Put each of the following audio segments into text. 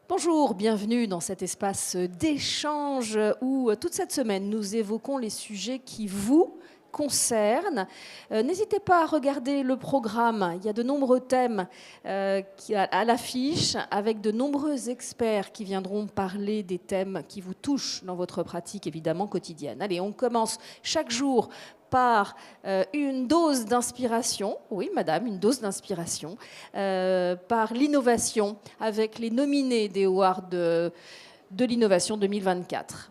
Bonjour, bienvenue dans cet espace d'échange où toute cette semaine nous évoquons les sujets qui vous concernent. N'hésitez pas à regarder le programme, il y a de nombreux thèmes à l'affiche avec de nombreux experts qui viendront parler des thèmes qui vous touchent dans votre pratique évidemment quotidienne. Allez, on commence chaque jour par une dose d'inspiration, oui madame, une dose d'inspiration, par l'innovation avec les nominés des Awards de l'innovation 2024.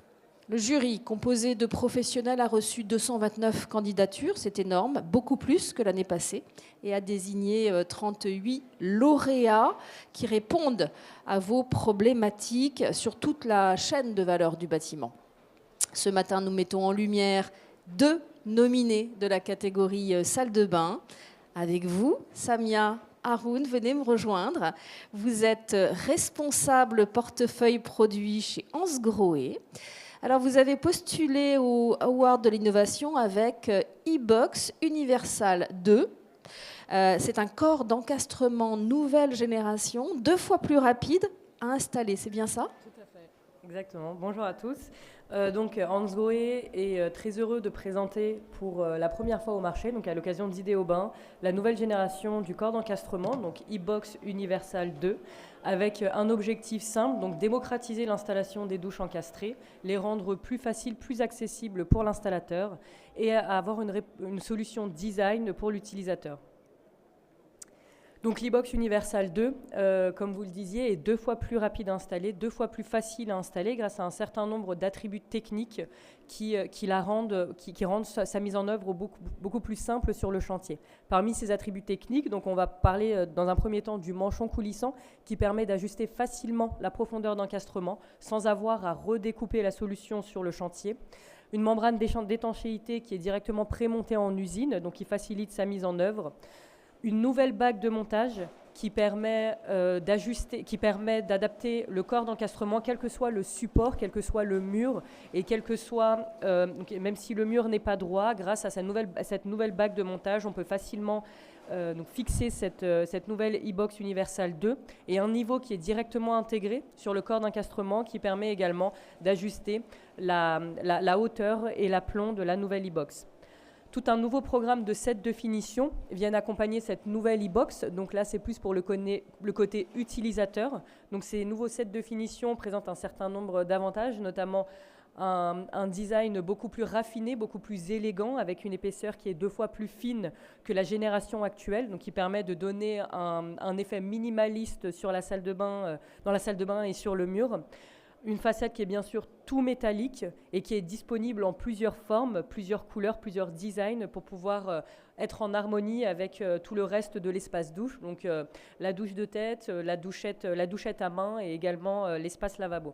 Le jury, composé de professionnels, a reçu 229 candidatures, c'est énorme, beaucoup plus que l'année passée, et a désigné 38 lauréats qui répondent à vos problématiques sur toute la chaîne de valeur du bâtiment. Ce matin, nous mettons en lumière 2 nominés de la catégorie salle de bain. Avec vous, Samia Haroun, venez me rejoindre. Vous êtes responsable portefeuille produit chez Hansgrohe. Alors, vous avez postulé au Award de l'innovation avec iBox Universal 2. C'est un corps d'encastrement nouvelle génération, 2 fois plus rapide à installer. C'est bien ça ? Tout à fait, exactement. Bonjour à tous. Donc Hansgrohe est très heureux de présenter pour la première fois au marché, donc à l'occasion d'Idées au bain, la nouvelle génération du corps d'encastrement, donc iBox Universal 2, avec un objectif simple, donc démocratiser l'installation des douches encastrées, les rendre plus faciles, plus accessibles pour l'installateur et avoir une solution design pour l'utilisateur. Donc l'iBox Universal 2, comme vous le disiez, est 2 fois plus rapide à installer, 2 fois plus facile à installer grâce à un certain nombre d'attributs techniques qui rendent sa mise en œuvre beaucoup plus simple sur le chantier. Parmi ces attributs techniques, donc on va parler dans un premier temps du manchon coulissant qui permet d'ajuster facilement la profondeur d'encastrement sans avoir à redécouper la solution sur le chantier. Une membrane d'étanchéité qui est directement prémontée en usine, donc qui facilite sa mise en œuvre. Une nouvelle bague de montage qui permet d'adapter le corps d'encastrement, quel que soit le support, quel que soit le mur, et même si le mur n'est pas droit, grâce à cette nouvelle bague de montage, on peut facilement fixer cette nouvelle iBox Universal 2 et un niveau qui est directement intégré sur le corps d'encastrement qui permet également d'ajuster la hauteur et l'aplomb de la nouvelle iBox. Tout un nouveau programme de sets de finition vient accompagner cette nouvelle iBox. Donc là, c'est plus pour le côté utilisateur. Donc ces nouveaux sets de finition présentent un certain nombre d'avantages, notamment un design beaucoup plus raffiné, beaucoup plus élégant, avec une épaisseur qui est 2 fois plus fine que la génération actuelle, donc qui permet de donner un effet minimaliste sur la salle de bain, dans la salle de bain et sur le mur. Une façade qui est bien sûr tout métallique et qui est disponible en plusieurs formes, plusieurs couleurs, plusieurs designs pour pouvoir être en harmonie avec tout le reste de l'espace douche. Donc la douche de tête, la douchette à main et également l'espace lavabo.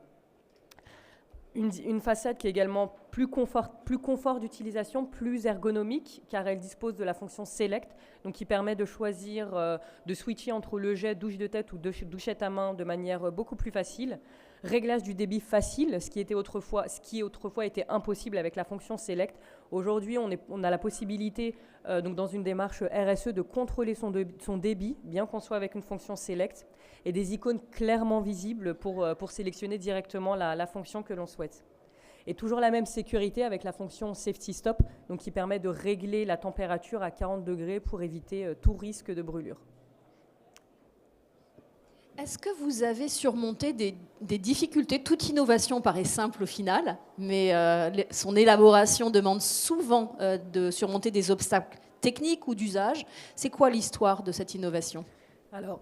Une façade qui est également plus confort d'utilisation, plus ergonomique, car elle dispose de la fonction Select, donc qui permet de choisir, de switcher entre le jet douche de tête ou douchette à main de manière beaucoup plus facile. Réglage du débit facile, ce qui autrefois était impossible avec la fonction Select. Aujourd'hui, on a la possibilité, donc dans une démarche RSE, de contrôler son débit, bien qu'on soit avec une fonction Select, et des icônes clairement visibles pour sélectionner directement la fonction que l'on souhaite. Et toujours la même sécurité avec la fonction Safety Stop, donc qui permet de régler la température à 40 degrés pour éviter tout risque de brûlure. Est-ce que vous avez surmonté des difficultés ? Toute innovation paraît simple au final, mais son élaboration demande souvent de surmonter des obstacles techniques ou d'usage. C'est quoi l'histoire de cette innovation ? Alors,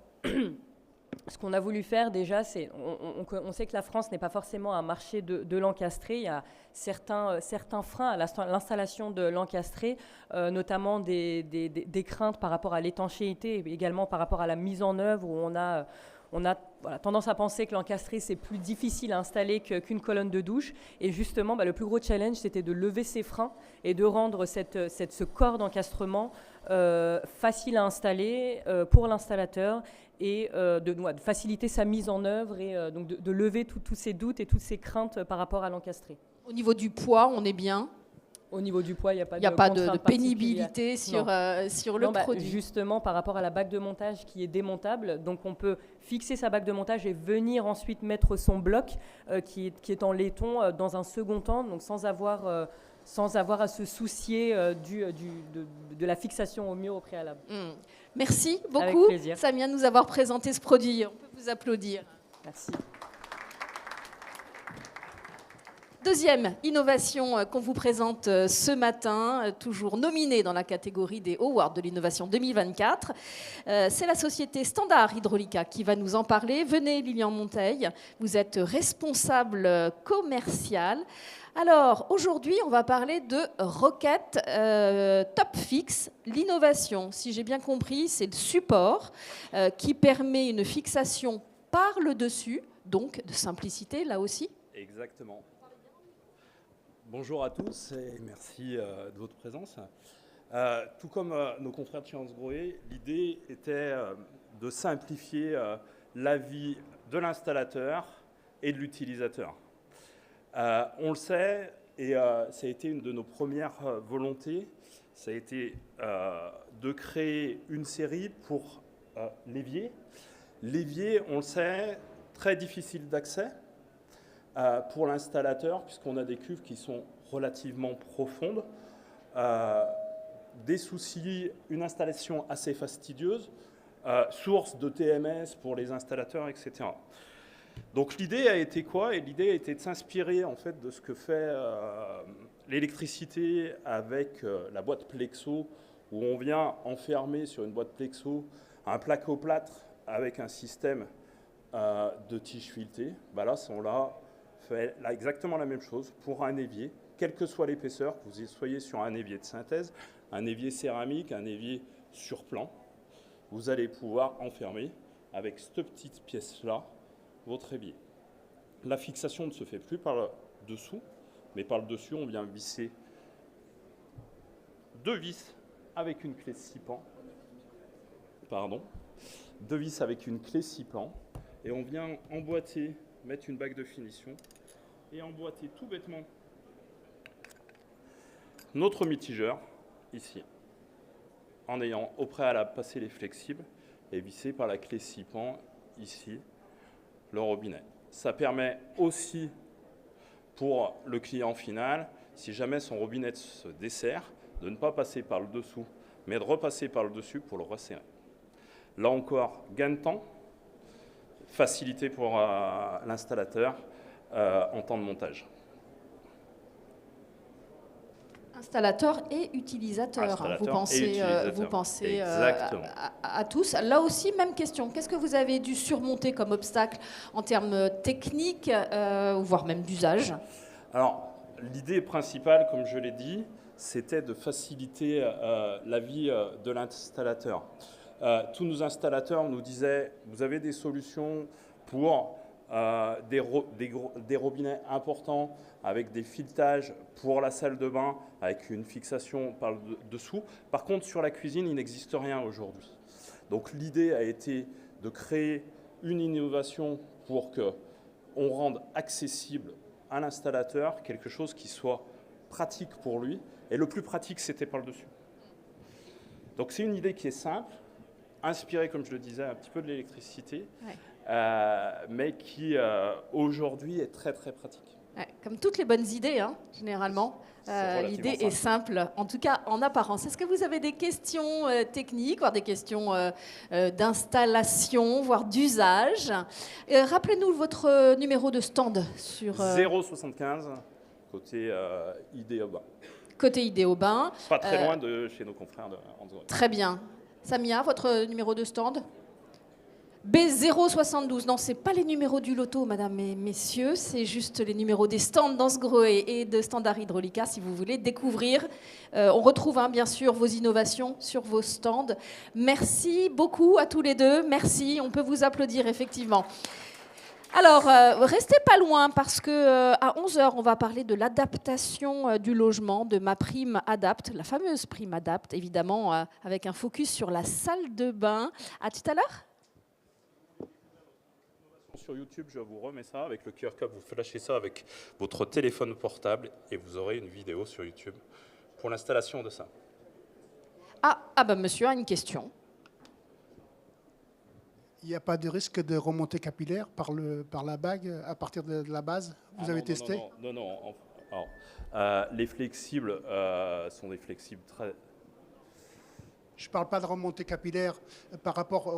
ce qu'on a voulu faire déjà, c'est on sait que la France n'est pas forcément un marché de l'encastré. Il y a certains freins à l'installation de l'encastré, notamment des craintes par rapport à l'étanchéité et également par rapport à la mise en œuvre où on a tendance à penser que l'encastré, c'est plus difficile à installer qu'une colonne de douche. Et justement, le plus gros challenge, c'était de lever ces freins et de rendre ce corps d'encastrement facile à installer pour l'installateur et de faciliter sa mise en œuvre et donc de lever tous ces doutes et toutes ces craintes par rapport à l'encastré. Au niveau du poids, on est bien ? Au niveau du poids, il n'y a pas Il n'y a de pas de contrainte pénibilité sur, particulière. sur le Non, produit. justement, par rapport à la bague de montage qui est démontable, donc on peut fixer sa bague de montage et venir ensuite mettre son bloc qui est en laiton dans un second temps, donc sans avoir à se soucier de la fixation au mur au préalable. Merci Avec beaucoup, plaisir. Samia, de nous avoir présenté ce produit. On peut vous applaudir. Merci. Deuxième innovation qu'on vous présente ce matin, toujours nominée dans la catégorie des Awards de l'innovation 2024. C'est la société Standard Hydraulica qui va nous en parler. Venez, Lilian Monteil, vous êtes responsable commercial. Alors, aujourd'hui, on va parler de Rocket Top-Fix, l'innovation. Si j'ai bien compris, c'est le support qui permet une fixation par le dessus, donc de simplicité là aussi. Exactement. Bonjour à tous et merci de votre présence. Tout comme nos confrères de chez Hansgrohe, l'idée était de simplifier la vie de l'installateur et de l'utilisateur. On le sait, et ça a été une de nos premières volontés, ça a été de créer une série pour l'évier. L'évier, on le sait, très difficile d'accès pour l'installateur, puisqu'on a des cuves qui sont relativement profondes, des soucis, une installation assez fastidieuse, source de TMS pour les installateurs, etc. Donc l'idée a été quoi? Et l'idée a été de s'inspirer en fait de ce que fait l'électricité avec la boîte Plexo, où on vient enfermer sur une boîte Plexo un plaque-au-plâtre avec un système de tige filetée. Ben là, on l'a fait là, exactement la même chose pour un évier, quelle que soit l'épaisseur, que vous soyez sur un évier de synthèse, un évier céramique, un évier sur plan, vous allez pouvoir enfermer avec cette petite pièce-là votre évier. La fixation ne se fait plus par le dessous, mais par le dessus, on vient visser deux vis avec une clé 6 pans. Pardon. Deux vis avec une clé 6 pans. Et on vient emboîter, mettre une bague de finition et emboîter tout bêtement notre mitigeur ici, en ayant au préalable passé les flexibles et vissé par la clé 6 pans ici le robinet. Ça permet aussi pour le client final, si jamais son robinet se dessert, de ne pas passer par le dessous, mais de repasser par le dessus pour le resserrer. Là encore, gain de temps, facilité pour l'installateur en temps de montage. Installateur et utilisateur. Vous pensez à tous. Là aussi, même question. Qu'est-ce que vous avez dû surmonter comme obstacle en termes techniques, voire même d'usage? Alors, l'idée principale, comme je l'ai dit, c'était de faciliter la vie de l'installateur. Tous nos installateurs nous disaient, vous avez des solutions pour des robinets importants avec des filetages pour la salle de bain, avec une fixation par le dessous. Par contre, sur la cuisine, il n'existe rien aujourd'hui. Donc l'idée a été de créer une innovation pour qu'on rende accessible à l'installateur quelque chose qui soit pratique pour lui. Et le plus pratique, c'était par le dessus. Donc c'est une idée qui est simple, inspirée, comme je le disais, un petit peu de l'électricité, mais qui aujourd'hui est très très pratique. Ouais, comme toutes les bonnes idées, hein, généralement, l'idée est simple, en tout cas en apparence. Est-ce que vous avez des questions techniques, voire des questions d'installation, voire d'usage? Rappelez-nous votre numéro de stand sur 075 côté Idéobain. Côté Idéobain. Pas très loin de chez nos confrères de Hansgrohe. Très bien. Samia, votre numéro de stand? B072. Non, ce n'est pas les numéros du loto, madame et messieurs, c'est juste les numéros des stands d'Hansgrohe et de Standard Hydraulica, si vous voulez découvrir. On retrouve bien sûr vos innovations sur vos stands. Merci beaucoup à tous les deux. Merci, on peut vous applaudir effectivement. Alors, restez pas loin parce qu'à 11h, on va parler de l'adaptation du logement, de MaPrimeAdapt, la fameuse PrimeAdapt, évidemment, avec un focus sur la salle de bain. À tout à l'heure. Sur YouTube, je vous remets ça avec le QR code. Vous flashez ça avec votre téléphone portable et vous aurez une vidéo sur YouTube pour l'installation de ça. Monsieur a une question. Il n'y a pas de risque de remontée capillaire par la bague à partir de la base? Vous avez testé? Non. Alors, les flexibles sont des flexibles très... Je ne parle pas de remontée capillaire par rapport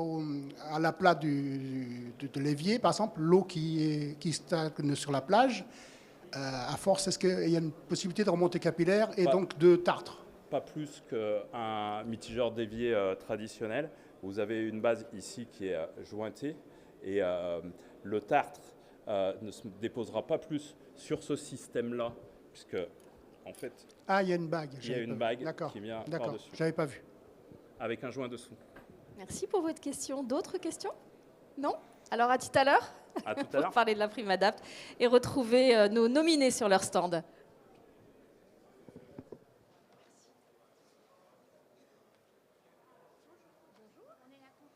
à l'aplat de l'évier, par exemple, l'eau qui stagne sur la plage. À force, est-ce qu'il y a une possibilité de remontée capillaire et donc de tartre? Pas plus qu'un mitigeur d'évier traditionnel. Vous avez une base ici qui est jointée et le tartre ne se déposera pas plus sur ce système-là, puisque en fait, il y a une bague. Il y a une bague qui vient par-dessus. Je n'avais pas vu. Avec un joint dessous. Merci pour votre question. D'autres questions? Non? Alors à tout à l'heure. À tout à l'heure. Pour parler de la prime Adapt et retrouver nos nominés sur leur stand.